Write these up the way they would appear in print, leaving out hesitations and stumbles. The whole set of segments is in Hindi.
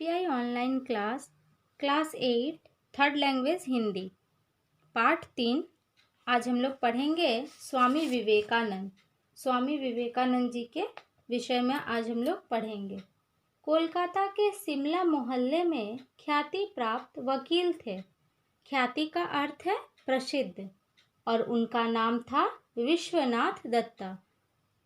SBI online class 8 third language Hindi part 3। आज हम लोग पढ़ेंगे स्वामी विवेकानंद जी के विषय में आज हम लोग पढ़ेंगे। कोलकाता के शिमला मोहल्ले में ख्याति प्राप्त वकील थे। ख्याति का अर्थ है प्रसिद्ध और उनका नाम था विश्वनाथ दत्ता।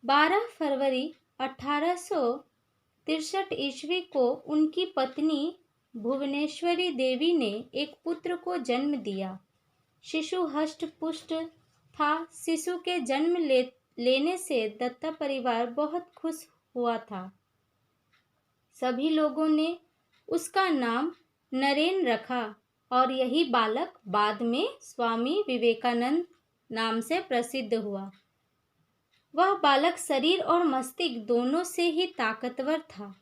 12 फरवरी 1863 ईस्वी को उनकी पत्नी भुवनेश्वरी देवी ने एक पुत्र को जन्म दिया। शिशु हष्ट पुष्ट था। शिशु के जन्म लेने से दत्ता परिवार बहुत खुश हुआ था। सभी लोगों ने उसका नाम नरेन रखा और यही बालक बाद में स्वामी विवेकानंद नाम से प्रसिद्ध हुआ। वह बालक शरीर और मस्तिष्क दोनों से ही ताकतवर था।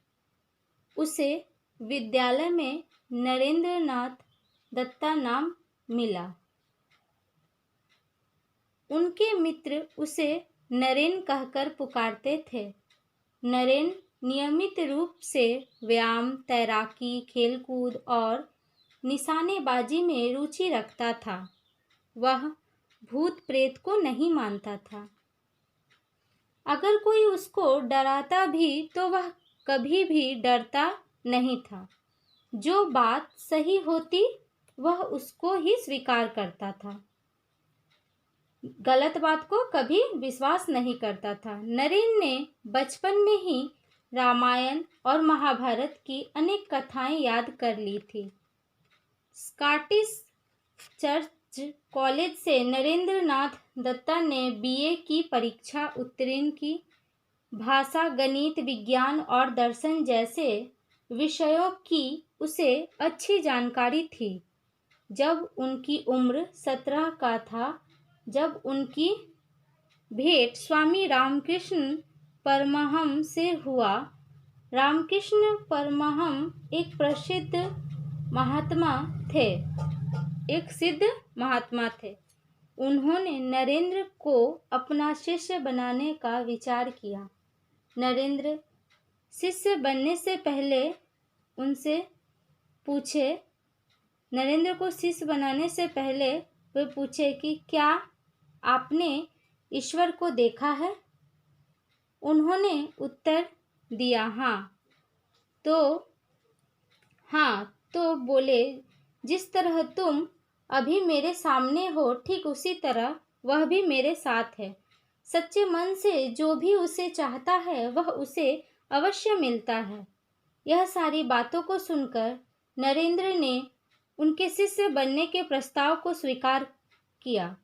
उसे विद्यालय में नरेंद्रनाथ दत्ता नाम मिला। उनके मित्र उसे नरेन कहकर पुकारते थे। नरेन नियमित रूप से व्यायाम, तैराकी, खेलकूद और निशानेबाजी में रुचि रखता था। वह भूत प्रेत को नहीं मानता था। अगर कोई उसको डराता भी तो वह कभी भी डरता नहीं था। जो बात सही होती वह उसको ही स्वीकार करता था। गलत बात को कभी विश्वास नहीं करता था। नरेन ने बचपन में ही रामायण और महाभारत की अनेक कथाएं याद कर ली थी। स्कॉटिश चर्च कॉलेज से नरेंद्रनाथ दत्ता ने BA की परीक्षा उत्तीर्ण की। भाषा, गणित, विज्ञान और दर्शन जैसे विषयों की उसे अच्छी जानकारी थी। जब उनकी उम्र 17 का था, जब उनकी भेंट स्वामी रामकृष्ण परमहंस से हुआ। रामकृष्ण परमहंस एक सिद्ध महात्मा थे। उन्होंने नरेंद्र को अपना शिष्य बनाने का विचार किया। नरेंद्र को शिष्य बनने से पहले वे पूछे कि क्या आपने ईश्वर को देखा है? उन्होंने उत्तर दिया हाँ। तो बोले, जिस तरह तुम अभी मेरे सामने हो ठीक उसी तरह वह भी मेरे साथ है। सच्चे मन से जो भी उसे चाहता है वह उसे अवश्य मिलता है। यह सारी बातों को सुनकर नरेंद्र ने उनके शिष्य बनने के प्रस्ताव को स्वीकार किया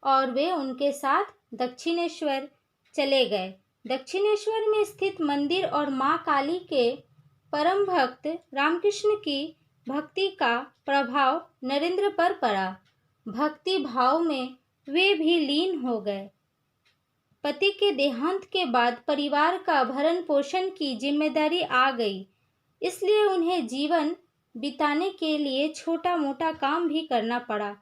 और वे उनके साथ दक्षिणेश्वर चले गए। दक्षिणेश्वर में स्थित मंदिर और मां काली के परम भक्त रामकृष्ण की भक्ति का प्रभाव नरेंद्र पर पड़ा। भक्ति भाव में वे भी लीन हो गए। पति के देहांत के बाद परिवार का भरण पोषण की जिम्मेदारी आ गई, इसलिए उन्हें जीवन बिताने के लिए छोटा मोटा काम भी करना पड़ा।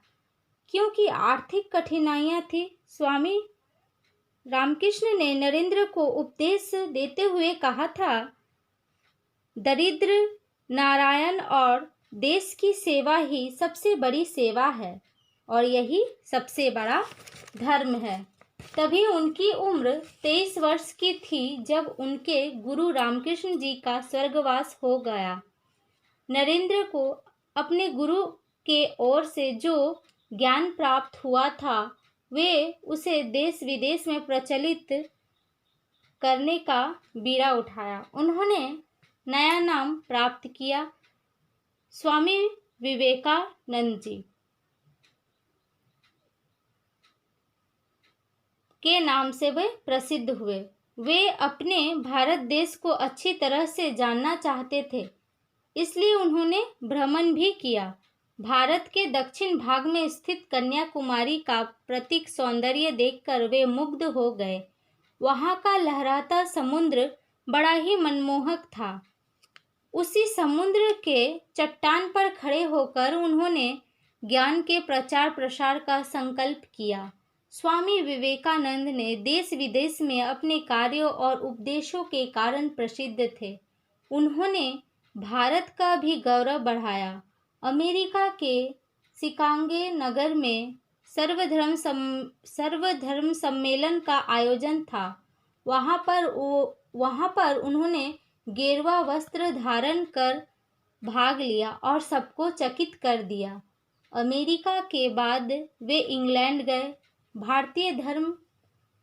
क्योंकि आर्थिक कठिनाइयां थी, स्वामी रामकृष्ण ने नरेंद्र को उपदेश देते हुए कहा था, दरिद्र नारायण और देश की सेवा ही सबसे बड़ी सेवा है और यही सबसे बड़ा धर्म है। तभी उनकी उम्र 23 वर्ष की थी जब उनके गुरु रामकृष्ण जी का स्वर्गवास हो गया। नरेंद्र को अपने गुरु के ओर से जो ज्ञान प्राप्त हुआ था वे उसे देश विदेश में प्रचलित करने का बीड़ा उठाया। उन्होंने नया नाम प्राप्त किया, स्वामी विवेकानंद जी के नाम से वे प्रसिद्ध हुए। वे अपने भारत देश को अच्छी तरह से जानना चाहते थे, इसलिए उन्होंने भ्रमण भी किया। भारत के दक्षिण भाग में स्थित कन्याकुमारी का प्रतीक सौंदर्य देखकर वे मुग्ध हो गए। वहां का लहराता समुद्र बड़ा ही मनमोहक था। उसी समुद्र के चट्टान पर खड़े होकर उन्होंने ज्ञान के प्रचार प्रसार का संकल्प किया। स्वामी विवेकानंद ने देश विदेश में अपने कार्यों और उपदेशों के कारण प्रसिद्ध थे। उन्होंने भारत का भी गौरव बढ़ाया। अमेरिका के शिकागो नगर में सर्वधर्म सम्मेलन का आयोजन था। वहाँ पर उन्होंने गेरुआ वस्त्र धारण कर भाग लिया और सबको चकित कर दिया। अमेरिका के बाद वे इंग्लैंड गए। भारतीय धर्म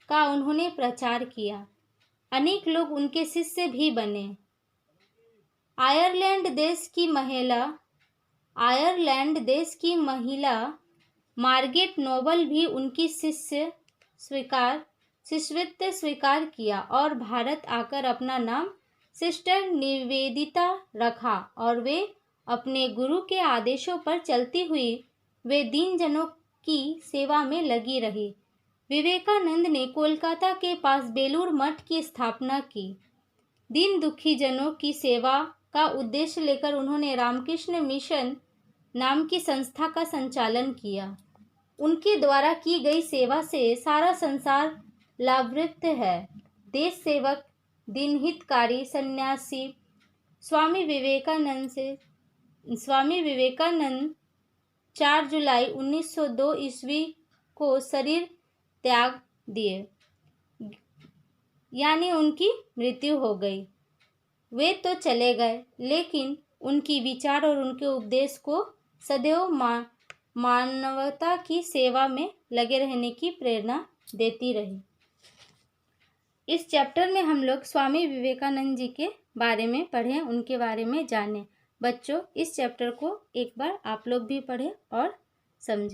का उन्होंने प्रचार किया। अनेक लोग उनके शिष्य भी बने। आयरलैंड देश की महिला मार्गरेट नोबल भी उनकी शिष्यत्व स्वीकार किया और भारत आकर अपना नाम सिस्टर निवेदिता रखा और वे अपने गुरु के आदेशों पर चलती हुई वे दीनजनों की सेवा में लगी रही। विवेकानंद ने कोलकाता के पास बेलूर मठ की स्थापना की। दीन दुखी जनों की सेवा का उद्देश्य लेकर उन्होंने रामकृष्ण मिशन नाम की संस्था का संचालन किया। उनके द्वारा की गई सेवा से सारा संसार लाभान्वित है। देश सेवक, दिनहितकारी सन्यासी स्वामी विवेकानंद 4 जुलाई 1902 ईस्वी को शरीर त्याग दिए, यानी उनकी मृत्यु हो गई। वे तो चले गए, लेकिन उनकी विचार और उनके उपदेश को सदैव मानवता की सेवा में लगे रहने की प्रेरणा देती रही। इस चैप्टर में हम लोग स्वामी विवेकानंद जी के बारे में पढ़ें, उनके बारे में जानें। बच्चों, इस चैप्टर को एक बार आप लोग भी पढ़ें और समझें।